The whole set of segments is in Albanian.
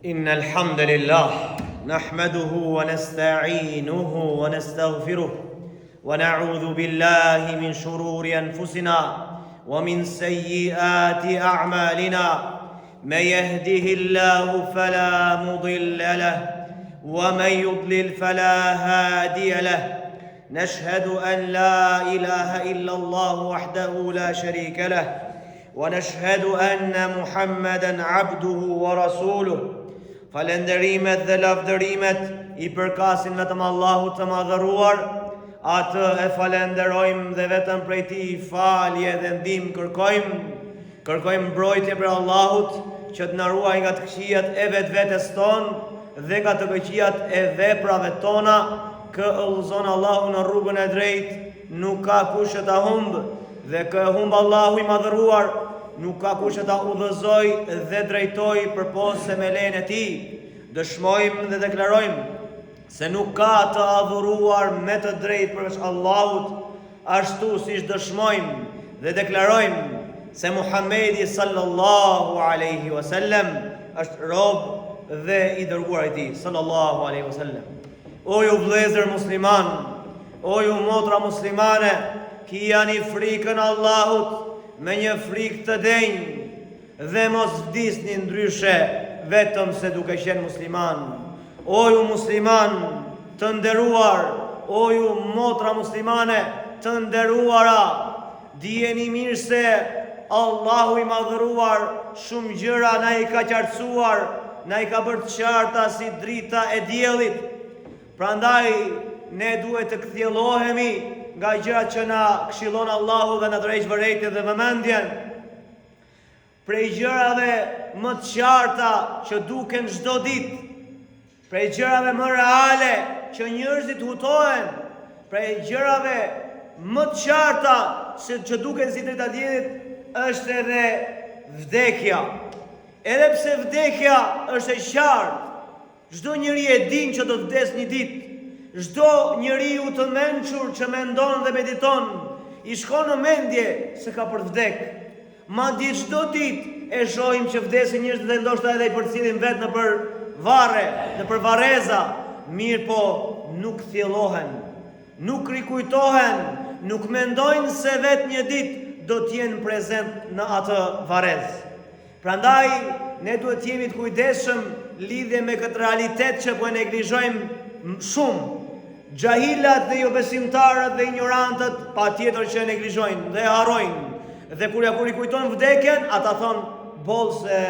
إن الحمد لله نحمده ونستعينه ونستغفره ونعوذ بالله من شرور أنفسنا ومن سيئات أعمالنا من يهده الله فلا مضل له ومن يضلل فلا هادي له نشهد أن لا إله إلا الله وحده لا شريك له ونشهد أن محمدا عبده ورسوله falenderimet dhe lavdërimet I përkasin vetëm Allahut të madhëruar, atë e falenderojmë dhe vetëm prej Tij falje dhe ndihmë kërkojmë mbrojtje për Allahut që të na ruaj nga të këqijat e vetvetes tonë dhe nga të këqijat e veprave tona, kë udhëzon Allahu në rrugën e drejtë, nuk ka kush që ta humbë, dhe kë humb Allahu I madhëruar, nuk ka kush që ta udhëzoj dhe drejtoj përposë se me lejen e Tij. Dëshmojmë dhe deklarojmë se nuk ka të adhuruar me të drejtë përveç Allahut, ashtu siç dëshmojmë dhe deklarojmë se Muhamedi sallallahu alaihi wasallam është rob dhe I dërguar I Tij sallallahu alaihi wasallam. O ju vëllezër musliman, o ju motra muslimane, ki jani frikën Allahut me një frikë të denjë dhe mos vdisni ndryshe vetëm se duke qenë musliman. O ju musliman të nderuar, o ju motra muslimane të nderuara, dijeni mirë se Allahu I madhëruar shumë gjëra na I ka qartësuar, na I ka bërë të qarta si drita e diellit. Prandaj ne duhet të kthjellohemi nga gjërat që na këshillon Allahu dhe na drejt vërejtjen dhe vëmendjen. Prej gjërave më të qarta që duken çdo ditë, prej gjërave më reale që njerëzit hutohen, prej gjërave më të qarta që duken si drita e diellit, është edhe vdekja. Edhe pse vdekja është e qartë, çdo njeri e din që do të vdes një ditë. Çdo njeriu të mençur që mendon dhe mediton, I shkon në mendje se ka për të vdek. Madje çdo ditë e shohim që vdesin njerëz dhe ndoshta edhe I përcjellin vetë në për varre, në për varreza, mirë po nuk thjellohen, nuk rikujtohen, nuk mendojnë se vetë një ditë do të jenë prezent në atë varrez. Prandaj ne duhet të jemi të kujdesshëm lidhje me këtë realitet që po e neglizhojmë shumë. Gjahilat dhe jo besimtarët dhe ignorantët patjetër që e neglizhojnë dhe harrojnë. Dhe kur I kujtojnë vdekjen, ata thonë boll se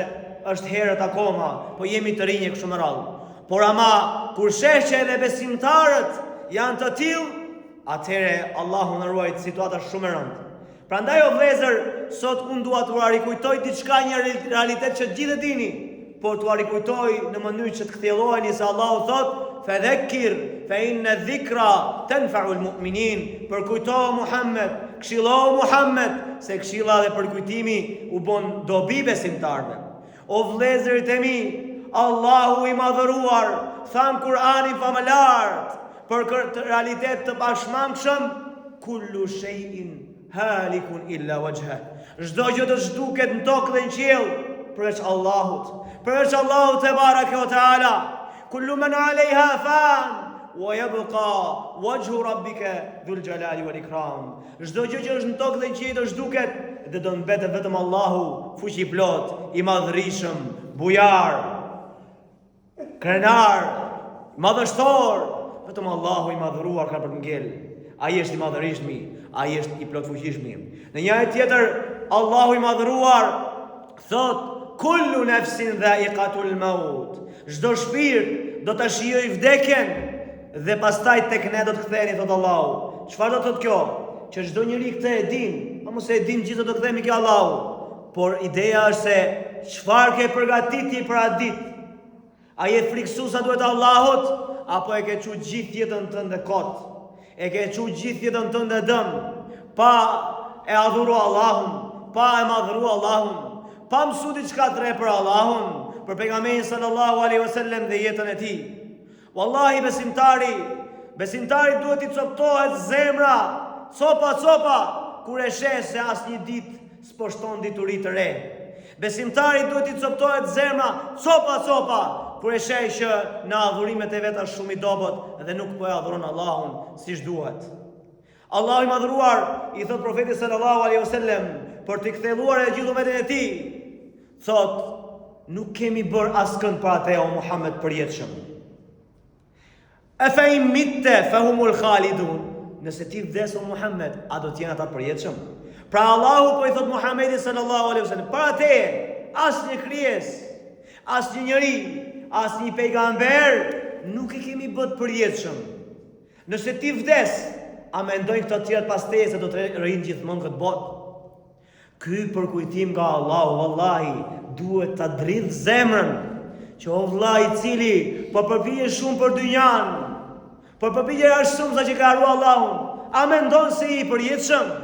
është herët akoma, po jemi të rinj kështu me radhë. Por ama kur sheh që edhe besimtarët janë të tillë, atëherë Allahu na ruaj situata shumë e rëndë. Prandaj o vëllezër, sot unë dua t'u rikujtoj diçka, një realitet që gjithë e dini, por t'u rikujtoj në mënyrë që të kthjelloheni se Allahu thotë Fadhakkir fa inna dhikra tanfa'u al-mu'minin. Përkujto Muhammed, këshillo Muhammed, se këshilla dhe përkujtimi u bën dobi besimtarëve. O vëllezërit e mi, Allahu I madhëruar than Kur'ani famëlart për këtë realitet të pashmangshëm, kullu shay'in halikun illa wajha. Çdo gjë do të zhduket në tokë dhe në qiell përveç Allahut. Përveç Allahut te baraka ve teala. Kullu man 'alayha fan wa yabqa wajhu rabbika dhul jalali wal ikram. Çdo gjë që është në tokë dhe në qiell do zhduket dhe do mbetet vetëm Allahu, fuqi plot, I madhërisëm, bujar, krenar, madhështor. Vetëm Allahu I madhëruar ka për të ngel. Ai është I madhërishmi, ai është I plot fuqishmi. Në një ajet tjetër Allahu I madhëruar thot kullu nafsin dha'iqatul maut. Çdo shpirt do ta shijojë vdekjen dhe pastaj tek ne do të ktheheni, thot Allahu. Çfarë do të thotë kjo? Që çdo njeri këtë e din, a mos e din gjithë do të kthehemi ke Allahu. Por ideja është se çfarë ke përgatitje për atë ditë? A je friksuesa duhet Allahut apo e ke çu gjithë jetën tënde kot? E ke çu gjithë jetën tënde dëm, pa e adhuru Allahun, pa e madhëru Allahun, pa mësu diçka të re për Allahun, për pejgamberin sallallahu alaihi wasallam dhe jetën e tij. Wallahi besimtari duhet I coptohet zemra, copa, kur e sheh se asnjë ditë s'po shton dituri të re. Besimtari duhet I coptohet zemra, copa, kur e sheh që në adhurimet e veta shumë i dobët dhe nuk po e adhuron Allahun siç duhet. Allahu i madhruar i thot profetit sallallahu alaihi wasallam për të ktheluar e gjithë umetin e tij, thot nuk kemi bër askënd për atë o Muhammed përjetshëm. Afa in mitte fahumul khalidun. Nëse ti vdes o Muhammed, a do të jenë ata përjetshëm? Pra Allahu po i thot Muhammedit sallallahu alaihi wasallam, para te asnjë krijes, asnjë njeri, asnjë pejgamber nuk e kemi bët përjetshëm. Nëse ti vdes, a mendojnë këto të tjerë pas teje se do të rrinë gjithmonë këtë botë? Ky përkujtim nga Allahu, vallahi, duhet ta dridh zemrën, që o vllai i cili po përpiqet shumë për dynjan, po përpiqet as shumë sa që ka harruar Allahun, a mendon se i përjetshëm?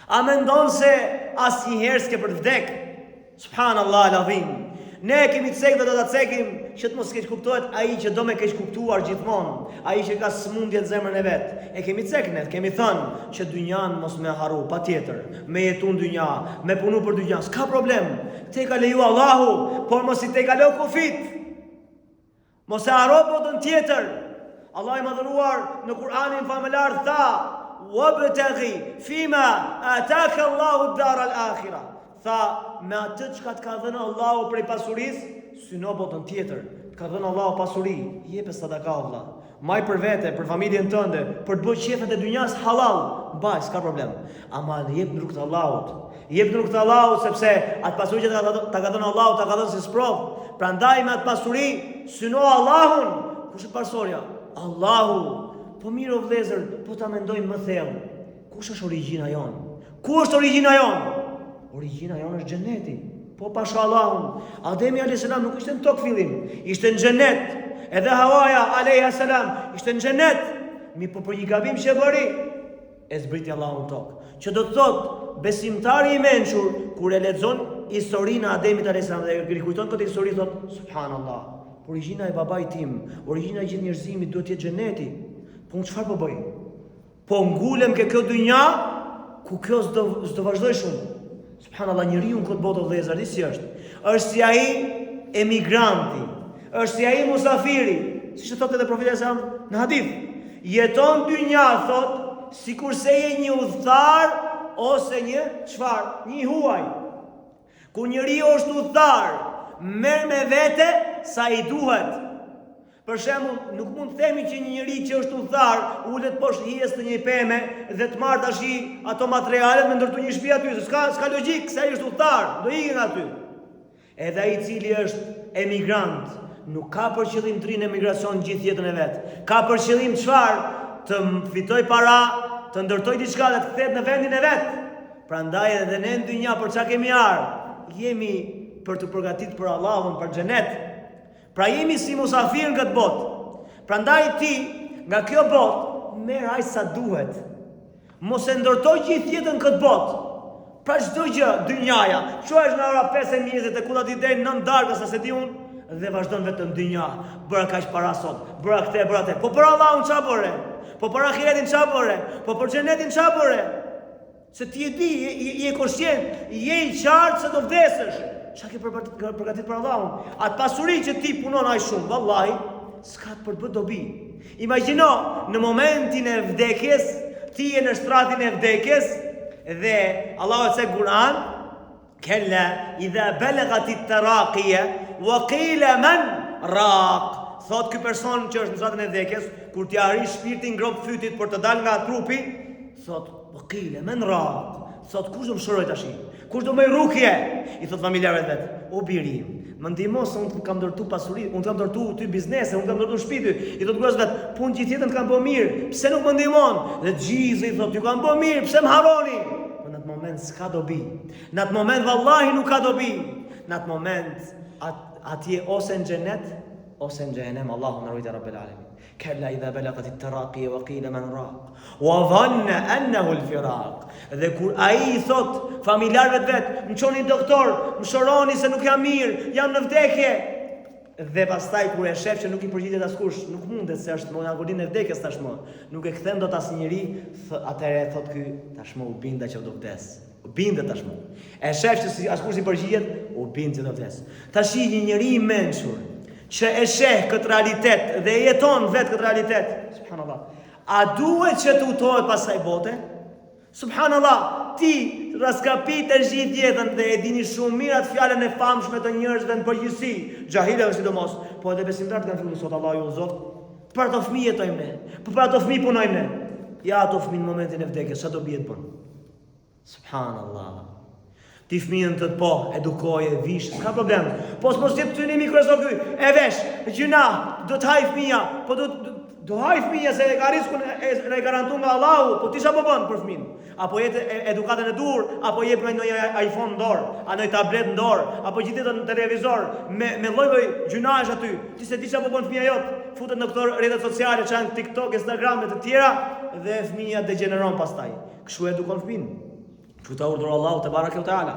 A mendon se asnjëherë s'ke për të vdek? Subhanallahu alazim. Ne kemi të cekë dhe do të cekim që të mos keq kuptohet ai që do me keq kuptuar gjithmonë, ai që ka smundje në zemrën e vet. E kemi cekë ne, kemi thënë që dynjan mos me harru, patjetër, me jetu në dynja, me punu për dynjan, s'ka problem. Te ka leju Allahu, por mos i te ka leju kufit. Mos e harro botën tjetër. Allah i madhëruar në Kur'anin famëlar tha: "Wabtaghi fima ataka Allahu ad-dar al-akhirah." Tha, me atë që të ka dhënë Allahu prej pasurisë, syno botën tjetër. Të ka dhënë Allahu pasuri, jepe sadaka vëlla. Maj për vete, për familjen tënde, për të bërë qefet e dynjas halal, mbaj, s'ka problem. Ama jep në rrugt të Allahut. Jep në rrugt të Allahut sepse atë pasuri që ta ka dhënë Allahu, ta ka dhënë si sprov. Prandaj me atë pasuri, syno Allahun. Kush është pasorja? Allahu. Po mirë o vëllezër, po ta mendojmë më thellë. Kush është origjina jon? Ku është origjina jon? Origjina jonë është xheneti. Po pasha Allahun, Ademi alayhis salam nuk ishte në tokë fillim, ishte në xhenet. Edhe Hawaja alayhis salam ishte në xhenet. Mi po për një gabim që bëri, e zbriti Allahu në tokë. Që do të thotë besimtari i mençur kur e lexon historinë e Ademit alayhis salam dhe e kujton këtë histori, thotë subhanallah. Origjina e babait tim, origjina e gjithë njerëzimit duhet të jetë xheneti. Po çfarë po bëj? Po ngulem ke kjo dynja ku kjo s'do vazhdoj shumë. Subhanallah, njeriu në këtë botë vëllezër, si është? Është si ai emigranti, është si ai musafiri, siç e thotë edhe profeti sallallahu në hadith. Jeton dynja, thot, sikurse je një udhëtar ose një çfarë? Një huaj. Ku njeriu është udhëtar, merr me vete sa i duhet. Për shembull, nuk mund të themi që një njeri që është udhëtar ulet poshtë hijes të një peme dhe të marrë tash ato materialet me ndërtu një shtëpi aty. S'ka logjik, se ai është udhëtar, do ikën aty. Edhe ai i cili është emigrant, nuk ka për qëllim të rinë emigracion gjithë jetën e vet. Ka për qëllim çfarë? Të fitoj para, të ndërtoj diçka dhe të kthehet në vendin e vet. Prandaj edhe ne në dynja për çka kemi ardhur, jemi për të përgatitur për Allahun, për xhenet. Pra jemi si musafir në këtë botë. Prandaj ti nga kjo botë merr aq sa duhet. Mos e ndërtoj gjithë jetën këtë botë. Pra çdo gjë dynjaja, çohesh në ora 5:20 e ku do të deri 9 darkës sa se di unë dhe vazhdon vetëm dynja. Bëra kaq para sot, bëra këtë, bëra atë. Po për Allahun çfarë bëre? Po për ahiretin çfarë bëre? Po për xhenetin çfarë bëre? Se ti e di, je konshient, je i qartë se do vdesësh. Çka ke përgatitur për Allahun? Atë pasuri që ti punon aq shumë, vallahi, s'ka të përbë dobi. Imagjino në momentin e vdekjes, ti je në shtratin e vdekjes dhe Allahu se Kur'an, kella idha balaghat at-taraqiya wa qila man raq. Thot ky person që është në shtratin e vdekjes, kur t'i arrish shpirtin ngrop fytit për të dalë nga trupi, thot wa qila man raq. Thot kush do më shëroj tash? Kush do më rrugje? I thot familjarët vet. O biri, më ndihmo se unë kam ndërtu pasuri, unë kam ndërtu ty biznese, unë kam ndërtu shtëpi. I thot gruas vet, punë gjithë jetën kam bë mirë, pse nuk më ndihmon? Dhe gjithë i thot, ju kam bë mirë, pse më harroni? Po në atë moment s'ka dobi. Në atë moment vallahi nuk ka dobi. Në atë moment atje ose në xhenet ose në xhenem, Allahu na ruaj rabbil alamin. Kalla idha balaghat at-taraqi wa qila man raq wa dhanna annahu al-firaq. Dhe kur ai i thot familjarëve vet, më çoni doktor, më shoroni se nuk jam mirë, jam në vdekje. Dhe pastaj kur e shef që nuk i përgjigjet askush, nuk mundet se është në agoninë e vdekjes tashmë. Nuk e kthen dot asnjëri, atëherë thot ky tashmë u binda që do vdes. U binda tashmë. E shef që askush i përgjigjet, u bind që do vdes. Tash një njeri i mençur që e sheh këtë realitet dhe e jeton vetë këtë realitet, subhanallah, a duhet që të utohet pas kësaj bote? Subhanallah, ti raskapit e gjithë jetën dhe e dini shumë mirë atë fjalën e famshme të njerëzve në përgjithësi, xahilëve sidomos, po edhe besimtarët kanë filluar sot Allahu u zot, për ato fëmijë jetojmë ne, për ato fëmijë punojmë ne. Ja ato fëmijë në momentin e vdekjes, sa do bie të bën? Subhanallah. Ti fëmijën të po, edukoje, vish, s'ka problem. Po s'mos jetë të një mikrozo ky, e vesh, gjuna, do të haj fëmija, po do haj fëmija se e ka riskun e garantuar nga Allahu, po ti çfarë po bën për fëmin? Apo jetë edukatën e dur, apo jep me një iPhone në dorë, a një tablet në dorë, apo gjithë në televizor, me lloj gjunash aty. Ti se di çfarë po bën fëmia jot, futet në këto rrjete sociale, çan TikTok, Instagram e të tjera dhe fëmia degeneron pastaj. Kështu edukon fëmin. Kështu ta urdhëroi Allahu te baraka te ala.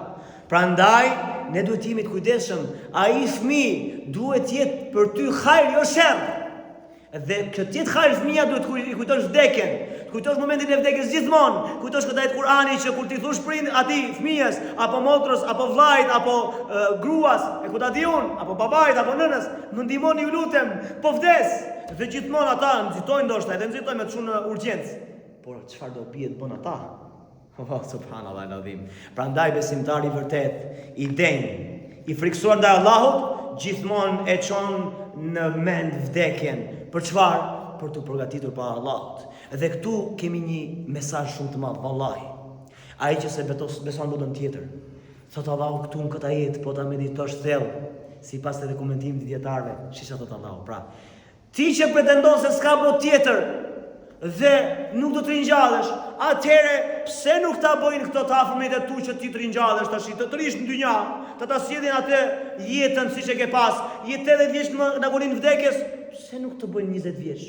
Prandaj ne duhet jemi të kujdesshëm. Ai fëmijë duhet jetë për ty hajër jo sherr. Dhe që ti të hajër fëmia duhet të kujtosh vdekjen. Të kujtosh momentin e vdekjes gjithmonë. Kujtosh këtë ajet Kur'ani që kur ti thosh prind atij fëmijës apo motrës apo vllajt apo gruas, e ku ta di unë, apo babait apo nënës, më ndihmoni ju lutem, po vdes. Dhe gjithmonë ata nxitojnë ndoshta, edhe nxitojnë me të shumë urgjencë. Por çfarë do bie të bën ata? Oh, subhanallah alazim. Prandaj besimtari i vërtet, i denj, i friksuar ndaj Allahut, gjithmonë e çon në mend vdekjen. Për çfarë? Për të përgatitur para Allahut. Dhe këtu kemi një mesazh shumë të madh, vallahi. Ai që se beson botën tjetër. Thot Allahu këtu në këtë jetë, po ta meditosh thellë, sipas edhe komentimit të dietarëve, shisha thot Allahu. Pra, ti që pretendon se s'ka botë tjetër dhe nuk do të ringjallesh, atëherë pse nuk ta bëjnë këto të afërmit e tu që ti të ringjallesh tash, të rish në dynja, të ta sjellin atë jetën siç e ke pas, jetë 80 vjeç në agonin vdekjes, pse nuk të bëjnë 20 vjeç?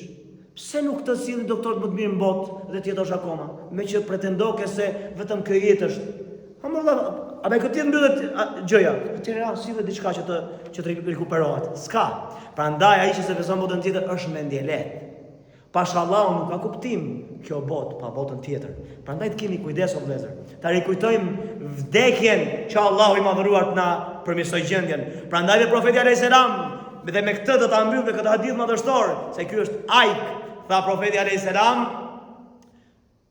Pse nuk të sillin doktorët më të mirë në botë dhe të jetosh akoma, me që pretendoke se vetëm kjo jetë është. Hamdullah, a me këtë mbyllet gjëja, atëherë sillet diçka që të rikuperohet. S'ka. Prandaj ai që se beson botën tjetër është mendje lehtë. Pashallahu nuk ka kuptim kjo botë pa botën tjetër. Prandaj të kemi kujdes o vëllezër. Ta rikujtojmë vdekjen që Allahu i madhëruar të na përmirësoj gjendjen. Prandaj dhe profeti alayhis salam, dhe me këtë do ta mbyllim këtë hadith madhështor, se ky është ajk, tha profeti alayhis salam,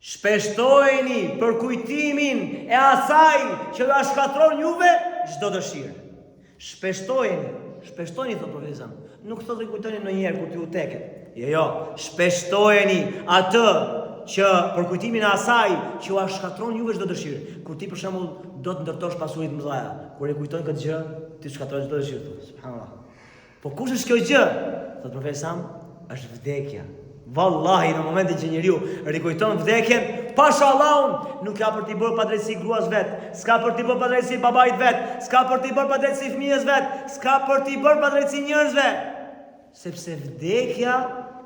shpeshtojeni për kujtimin e asaj që ju shkatron juve çdo dëshirë. Shpeshtojeni thot profeti. Nuk thotë kujtoni ndonjëherë kur ti u teket. Jo, shpeshtojeni atë që për kujtimin e asaj që ju shkatron juve çdo dëshirë. Kur ti për shembull do të ndërtosh pasuri të mëdha, kur e kujton këtë gjë, ti shkatron çdo dëshirë. Subhanallah. Po kush është kjo gjë? Thot profeti Sam, është vdekja. Wallahi në momentin që njeriu rikujton vdekjen, pashallahu nuk ka për t'i bërë padrejtësi gruas vet, s'ka për t'i bërë padrejtësi babait vet, s'ka për t'i bërë padrejtësi fëmijës vet, s'ka për t'i bërë padrejtësi njerëzve. Sepse vdekja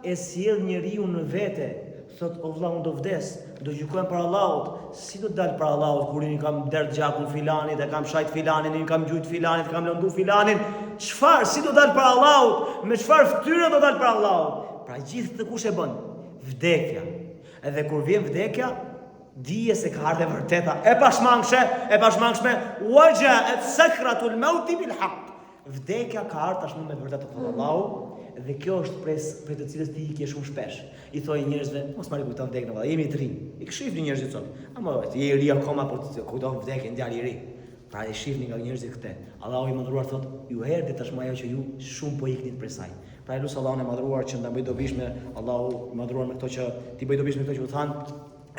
e sjell njeriu në vete. Thot o vëlla, unë do vdes, do gjykohem para Allahut. Si do të dal para Allahut kur unë kam derdh gjakun filanit, e kam shajt filanin, unë kam gjujt filanit, kam lëndu filanin? Çfarë? Si do dal para Allahut? Me çfarë fytyre do dal para Allahut? Pra gjithë të kush e bën? Vdekja. Edhe kur vjen vdekja, dije se ka ardhur vërteta e pashmangshme, waja'at sakratul maut bil haqq. Vdekja ka ardhur tashmë me vërtetë të Allahut. Dhe kjo është prej të cilës ti i ke shumë shpesh. I thoi njerëzve, mos marrë kujton vdekjen, valla, jemi të rinj. I kshifni njerëzit sot. Ama je i ri akoma, po kujton vdekjen, djalë i ri. Pra e shihni nga njerëzit këtë. Allahu i madhruar thot, ju erdhi tashmë ajo që ju shumë po iknit prej saj. Pra lut Allahun e madhruar që nda bëj dobishme, Allahu i madhruar me këto që ti bëj dobishme këto që u than,